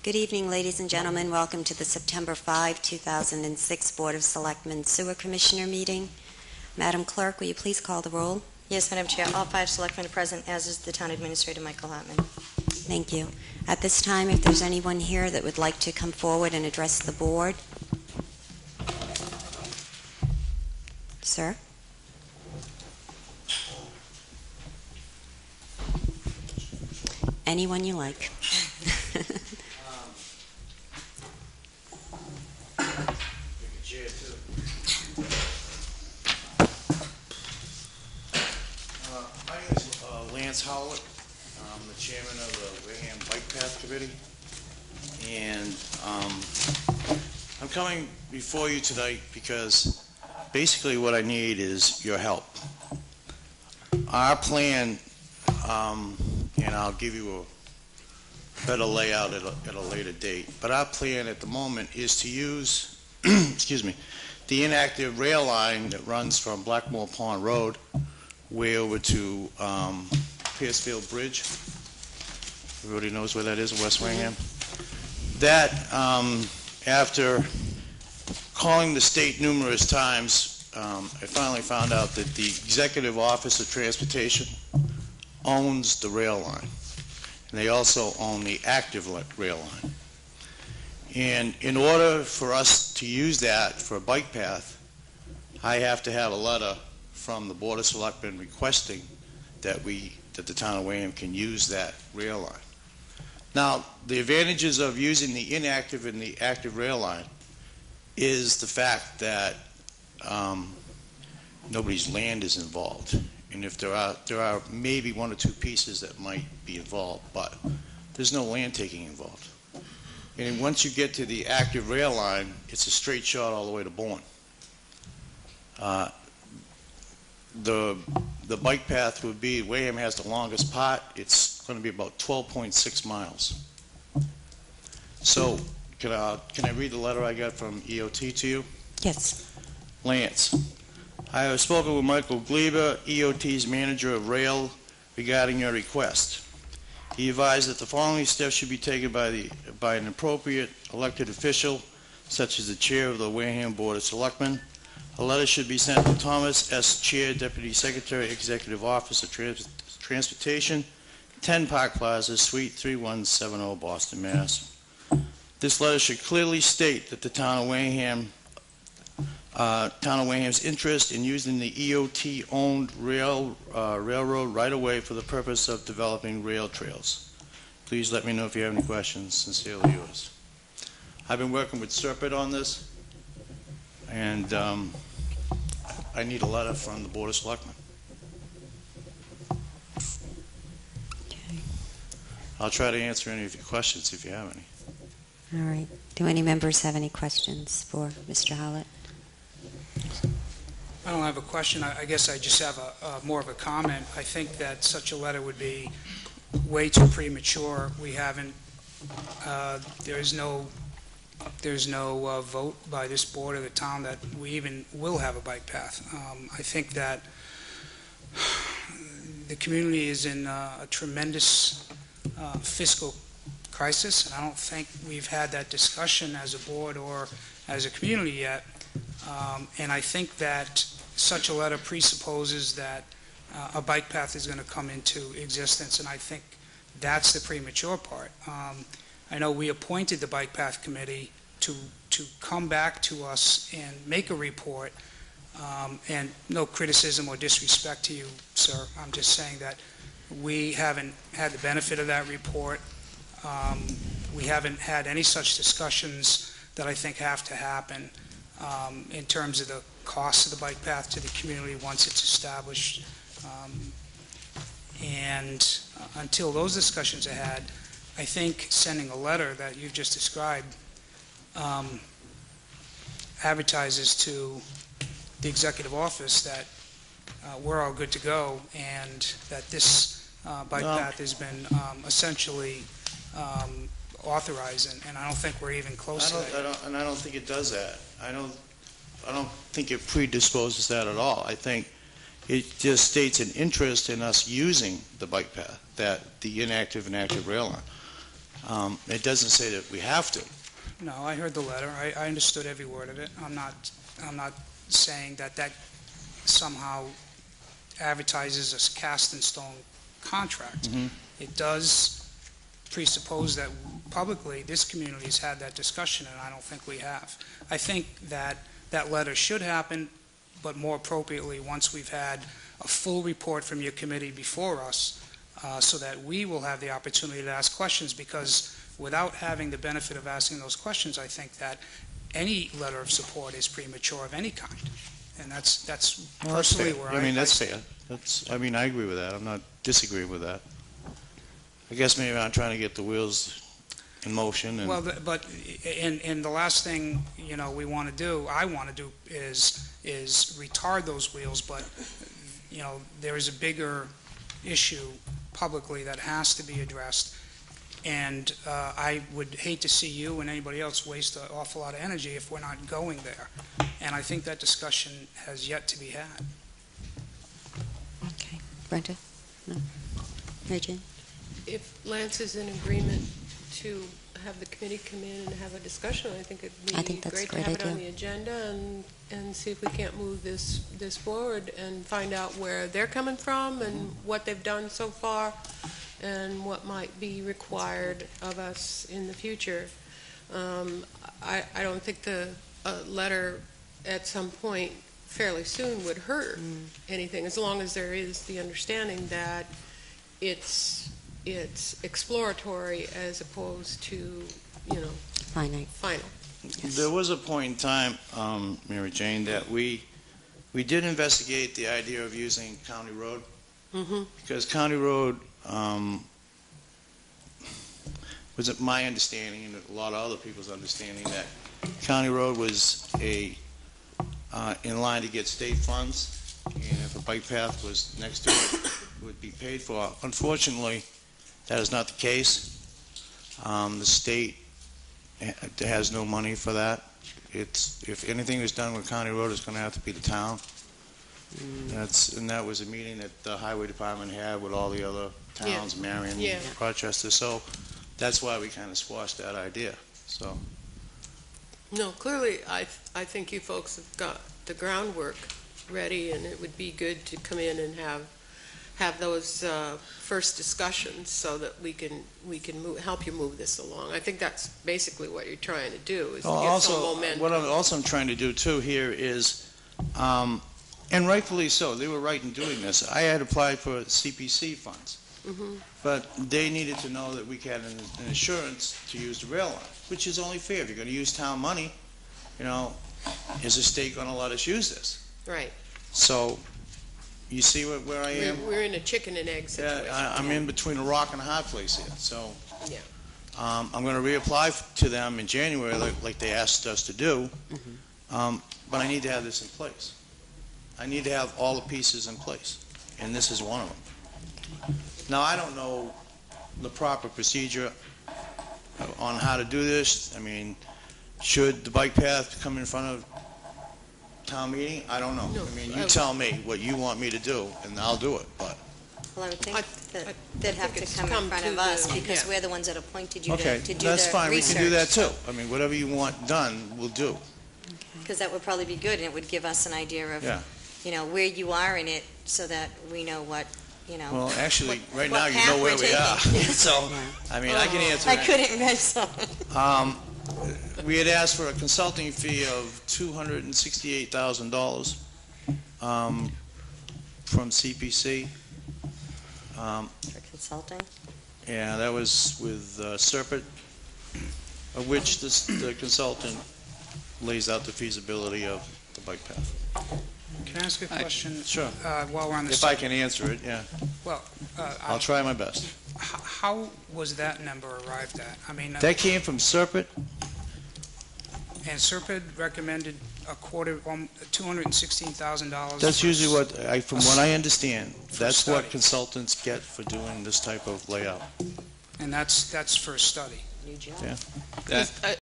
Good evening, ladies and gentlemen. Welcome to the September 5, 2006 Board of Selectmen Sewer Commissioner meeting. Madam Clerk, will you please call the roll? Yes, Madam Chair. All 5 selectmen are present, as is the Town Administrator, Michael Hartman. Thank you. At this time, if there's anyone here that would like to come forward and address the board. Sir? Anyone you like. Howlett. I'm the chairman of the Wareham Bike Path Committee, and I'm coming before you tonight because basically what I need is your help. Our plan, and I'll give you a better layout at a later date, but our plan at the moment is to use excuse me, the inactive rail line that runs from Blackmore Pond Road way over to Piercefield Bridge. Everybody knows where that is in West Wareham. That, after calling the state numerous times, I finally found out that the Executive Office of Transportation owns the rail line. And they also own the active rail line. And in order for us to use that for a bike path, I have to have a letter from the Board of Selectmen requesting that the town of Wareham can use that rail line. Now, the advantages of using the inactive and the active rail line is the fact that nobody's land is involved. And if there are maybe 1 or 2 pieces that might be involved, but there's no land taking involved. And once you get to the active rail line, it's a straight shot all the way to Bourne. The bike path would be, Wareham has the longest part. It's going to be about 12.6 miles. So, can I read the letter I got from EOT to you? Yes. Lance, I have spoken with Michael Gleber, EOT's manager of rail, regarding your request. He advised that the following steps should be taken by an appropriate elected official, such as the chair of the Wareham Board of Selectmen. A letter should be sent to Thomas S. Chair, Deputy Secretary, Executive Office of Transportation, 10 Park Plaza, Suite 3170, Boston, Mass. This letter should clearly state that the town of Wareham's interest in using the EOT-owned railroad right-of-way for the purpose of developing rail trails. Please let me know if you have any questions. Sincerely yours. I've been working with Serpent on this, and I need a letter from the Board of Selectmen. Okay. I'll try to answer any of your questions if you have any. All right. Do any members have any questions for Mr. Howlett? I don't have a question. I guess I just have more of a comment. I think that such a letter would be way too premature. We haven't, there's no vote by this board or the town that we even will have a bike path. I think that the community is in a tremendous fiscal crisis, and I don't think we've had that discussion as a board or as a community yet. And I think that such a letter presupposes that a bike path is going to come into existence, and I think that's the premature part. I know we appointed the Bike Path Committee to come back to us and make a report, and no criticism or disrespect to you, sir. I'm just saying that we haven't had the benefit of that report. We haven't had any such discussions that I think have to happen in terms of the cost of the bike path to the community once it's established. And until those discussions are had, I think sending a letter that you've just described advertises to the executive office that we're all good to go and that this bike path has been essentially authorized, and I don't think we're even close to that. And I don't think it does that. I don't think it predisposes that at all. I think it just states an interest in us using the bike path, that the inactive and active rail line. It doesn't say that we have to. No, I heard the letter. I understood every word of it. I'm not saying that somehow advertises a cast-in-stone contract. It does presuppose that publicly this community has had that discussion, and I don't think we have. I think that letter should happen, but more appropriately once we've had a full report from your committee before us, so that we will have the opportunity to ask questions, because without having the benefit of asking those questions, I think that any letter of support is premature of any kind. And that's Well, that's personally fair. where I mean, that's fair. I agree with that. I'm not disagreeing with that. I guess maybe I'm trying to get the wheels in motion. And Well, and the last thing, we want to do, I want to do, is retard those wheels, but, there is a bigger issue publicly that has to be addressed, and I would hate to see you and anybody else waste an awful lot of energy if we're not going there, and I think that discussion has yet to be had. Okay. Brenda? No? Mary Jane? If Lance is in agreement to have the committee come in and have a discussion, I think it'd be I think that's a great to great have it on idea. the agenda and see if we can't move this forward and find out where they're coming from and what they've done so far and what might be required of us in the future. I don't think the letter at some point fairly soon would hurt anything, as long as there is the understanding that it's exploratory as opposed to, Finite. final. there was a point in time, Mary Jane, that we did investigate the idea of using County Road, because County Road was it my understanding and a lot of other people's understanding that County Road was in line to get state funds, and if a bike path was next to it, it would be paid for. Unfortunately, that is not the case. The state has no money for that. If anything is done with County Road, it's going to have to be the town. And that was a meeting that the Highway Department had with all the other towns, Marion, Rochester. So that's why we kind of squashed that idea. So. No, clearly, I think you folks have got the groundwork ready, and it would be good to come in and have those first discussions so that we can help you move this along. I think that's basically what you're trying to do, is to get some momentum. What I'm trying to do too here is, and rightfully so, they were right in doing this. I had applied for CPC funds, but they needed to know that we had an insurance to use the rail line, which is only fair. If you're going to use town money, is the state going to let us use this? Right. So, you see where I am? We're in a chicken and egg situation. Yeah, I'm in between a rock and a hard place here. So, Yeah. I'm going to reapply to them in January, like they asked us to do. But I need to have this in place. I need to have all the pieces in place, and this is one of them. Now, I don't know the proper procedure on how to do this. I mean, should the bike path come in front of town meeting? I don't know. No, I mean, you tell me what you want me to do, and I'll do it. But Well, I would think I that they'd have think to it's come come in front to of us, the- because yeah. we're the ones that appointed you okay, to do that's the fine. research. We can do that too. I mean, whatever you want done, we'll do. Because that would probably be good, and it would give us an idea of, Yeah. where you are in it, so that we know what, Well, actually, right what now you path know where we're we are. taking. So, I mean, I can answer I that. couldn't read so. We had asked for a consulting fee of $268,000 from CPC. For consulting? Yeah, that was with Serpent, of which the consultant lays out the feasibility of the bike path. Can I ask a question? Sure. While we're on the If I subject? can answer it, yeah. Well, I'll try my best. how was that number arrived at? I mean, That came from Serpent. and Serpent recommended $216,000. That's for usually from what I understand, For that's what study. consultants get for doing this type of layout. And that's for a study. New job. Yeah. Because,